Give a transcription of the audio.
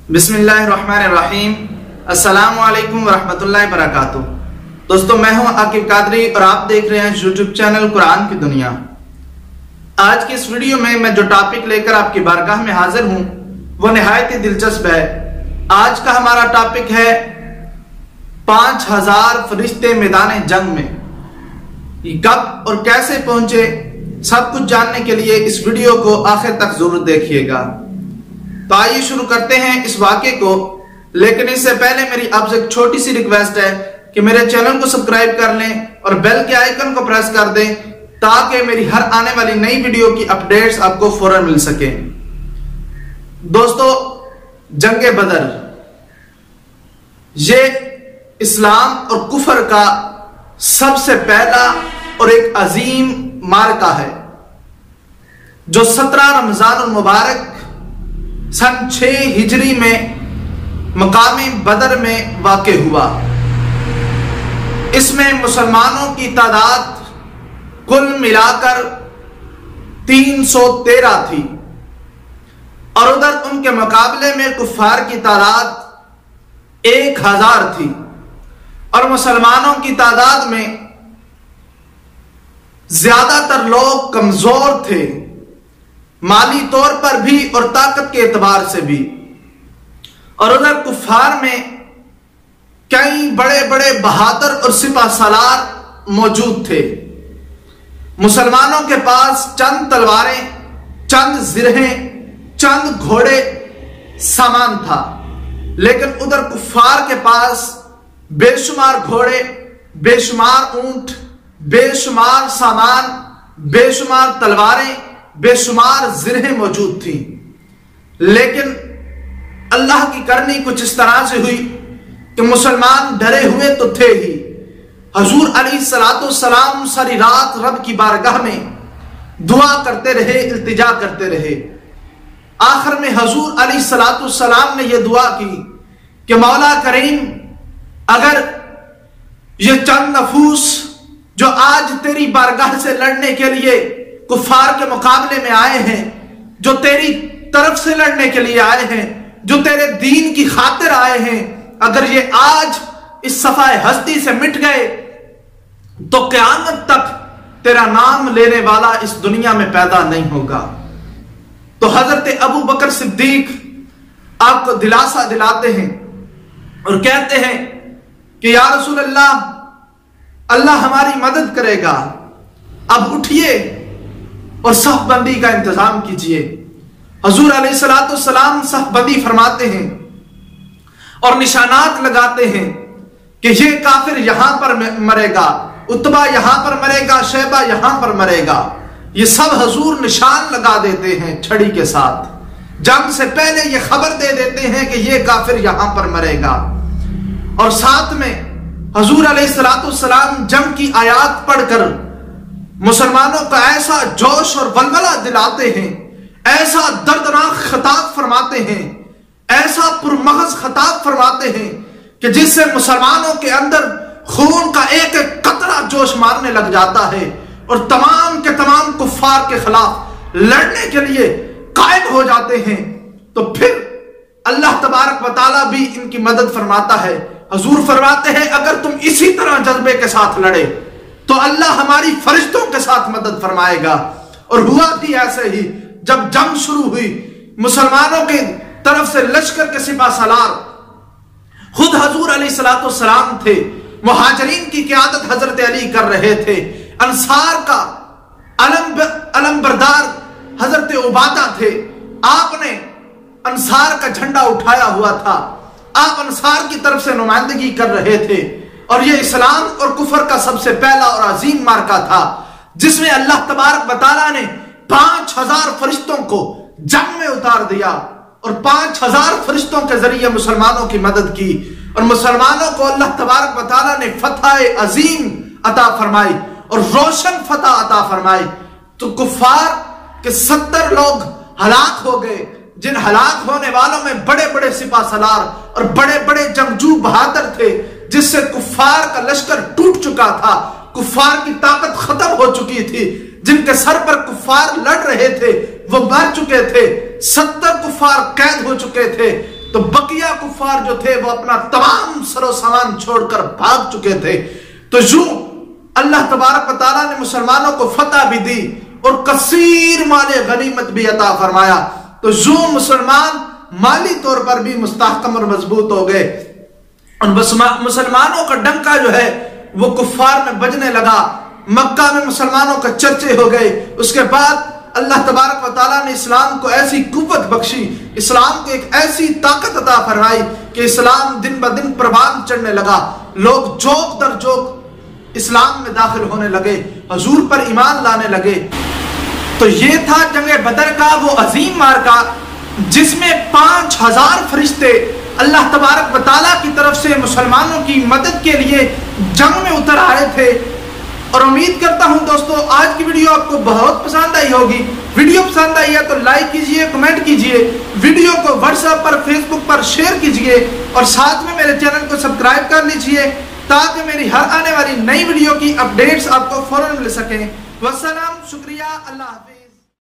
बिस्मिल्लाहिर्रहमानिर्रहीम। अस्सलाम वालेकुम वरहमतुल्लाहि वबरकातुह। दोस्तों, मैं हूं आकिब कादरी और आप देख रहे हैं यूट्यूब चैनल कुरान की दुनिया। आज की इस वीडियो में मैं जो टॉपिक लेकर आपकी बारगाह में हाजिर हूं वो निहायत ही दिलचस्प है। आज का हमारा टॉपिक है 5000 फरिश्ते मैदान जंग में। कब और कैसे पहुंचे, सब कुछ जानने के लिए इस वीडियो को आखिर तक जरूर देखिएगा। तो आइए शुरू करते हैं इस वाक़े को। लेकिन इससे पहले मेरी आपसे एक छोटी सी रिक्वेस्ट है कि मेरे चैनल को सब्सक्राइब कर लें और बेल के आइकन को प्रेस कर दें ताकि मेरी हर आने वाली नई वीडियो की अपडेट्स आपको फौरन मिल सके। दोस्तों, जंगे बदर ये इस्लाम और कुफर का सबसे पहला और एक अजीम मार्का है जो 17 रमजान मुबारक सन 6 हिजरी में मकामी बदर में वाक़े हुआ। इसमें मुसलमानों की तादाद कुल मिलाकर 313 थी और उधर उनके मुकाबले में कुफार की तादाद 1000 थी और मुसलमानों की तादाद में ज्यादातर लोग कमजोर थे, माली तौर पर भी और ताकत के एतबार से भी। और उधर कुफार में कई बड़े बड़े बहादुर और सिपह सालार मौजूद थे। मुसलमानों के पास चंद तलवारें, चंद जिरहें, चंद घोड़े सामान था, लेकिन उधर कुफार के पास बेशुमार घोड़े, बेशुमार ऊंट, बेशुमार सामान, बेशुमार तलवारें, बेशुमार जिरहें मौजूद थी। लेकिन अल्लाह की करनी कुछ इस तरह से हुई कि मुसलमान डरे हुए तो थे ही। हजूर अलैहिस्सलाम सारी रात रब की बारगाह में दुआ करते रहे, इल्तिजा करते रहे। आखिर में हजूर अलैहिस्सलाम ने यह दुआ की कि मौला करीम, अगर ये चंद नफूस जो आज तेरी बारगाह से लड़ने के लिए कुफार के मुकाबले में आए हैं, जो तेरी तरफ से लड़ने के लिए आए हैं, जो तेरे दीन की खातिर आए हैं, अगर ये आज इस सफाए हस्ती से मिट गए तो क़यामत तक तेरा नाम लेने वाला इस दुनिया में पैदा नहीं होगा। तो हजरत अबू बकर सिद्दीक आपको दिलासा दिलाते हैं और कहते हैं कि या रसूल अल्लाह, अल्लाह हमारी मदद करेगा, अब उठिए और सफ़बंदी का इंतजाम कीजिए। हजूर अलैहिस्सलाम सफ़बंदी फरमाते हैं और निशानात लगाते हैं कि ये काफिर यहां पर मरेगा, उतबा यहां पर मरेगा, शैबा यहां पर मरेगा। ये सब हजूर निशान लगा देते हैं छड़ी के साथ। जंग से पहले ये खबर दे देते हैं कि ये काफिर यहां पर मरेगा। और साथ में हजूर अलैहिस्सलाम जंग की आयात पढ़कर मुसलमानों का ऐसा जोश और वलवला दिलाते हैं, ऐसा दर्दनाक खिताब फरमाते हैं, ऐसा पुरमगज खिताब फरमाते हैं कि जिससे मुसलमानों के अंदर खून का एक एक कतरा जोश मारने लग जाता है और तमाम के तमाम कुफार के खिलाफ लड़ने के लिए कायम हो जाते हैं। तो फिर अल्लाह तबारक व तआला भी इनकी मदद फरमाता है। हजूर फरमाते हैं, अगर तुम इसी तरह जज्बे के साथ लड़े तो अल्लाह हमारी फरिश्तों के साथ मदद फरमाएगा। और हुआ भी ऐसे ही। जब जंग शुरू हुई, मुसलमानों की तरफ से लश्कर के सिपह सालार खुद हजूर अलैहिस्सलाम थे, मुहाजिरीन की क़यादत हजरत अली कर रहे थे, अंसार का अलमबरदार हजरत उबादा थे। आपने अंसार का झंडा उठाया हुआ था, आप अंसार की तरफ से नुमाइंदगी कर रहे थे। और यह इस्लाम और कुफर का सबसे पहला और अजीम मार्का था जिसमें अल्लाह तबारक व तआला ने 5000 फरिश्तों को जंग में उतार दिया और 5000 फरिश्तों के जरिए मुसलमानों की मदद की और मुसलमानों को अल्लाह तबारक व तआला ने फतह अजीम अता फरमाई और रोशन फतह अता फरमाई। तो कुफार के 70 लोग हलाक हो गए, जिन हलाक होने वालों में बड़े बड़े सिपह सलार और बड़े बड़े जंगजू बहादुर थे, जिससे कुफार का लश्कर टूट चुका था, कुफार की ताकत खत्म हो चुकी थी, जिनके सर पर कुफार लड़ रहे थे वो मर चुके थे, 70 कुफार कैद हो चुके थे। तो تو بقیہ کفار جو تھے وہ اپنا تمام سر و سامان چھوڑ کر بھاگ چکے تھے۔ تو یوں اللہ تبارک و تعالیٰ نے مسلمانوں کو فتح بھی دی اور کثیر مال غنیمت بھی عطا فرمایا۔ تو یوں مسلمان مالی طور پر بھی مستحکم اور مضبوط ہو گئے، اور مسلمانوں کا ڈنکا جو ہے وہ کفار میں بجنے لگا، مکہ میں مسلمانوں کا چرچے ہو گئے۔ اس کے بعد اللہ تبارک و تعالیٰ نے اسلام کو ایسی قوت بخشی، اسلام کو ایک ایسی طاقت عطا فرمائی کہ اسلام دن بدن پروان چڑھنے لگا، لوگ جوک در جوک اسلام میں داخل ہونے لگے، حضور پر ایمان لانے لگے۔ تو یہ تھا جنگ بدر کا وہ عظیم معرکہ جس میں 5000 فرشتے اللہ تبارک و تعالیٰ کی طرف سے مسلمانوں کی مدد کے لیے جنگ میں اتر آئے تھے۔ اور امید کرتا ہوں دوستو آج کی ویڈیو آپ کو بہت پسند آئی ہوگی۔ ویڈیو پسند آئی ہے تو لائک کیجئے، کمنٹ کیجئے، ویڈیو کو واٹس ایپ پر، فیس بک پر شیئر کیجئے، اور ساتھ میں میرے چینل کو سبسکرائب کر لیجئے تاکہ میری ہر آنے والی نئی ویڈیو کی اپڈیٹس آپ کو فوراً مل سکیں۔ والسلام، شکریہ، اللہ حافظ۔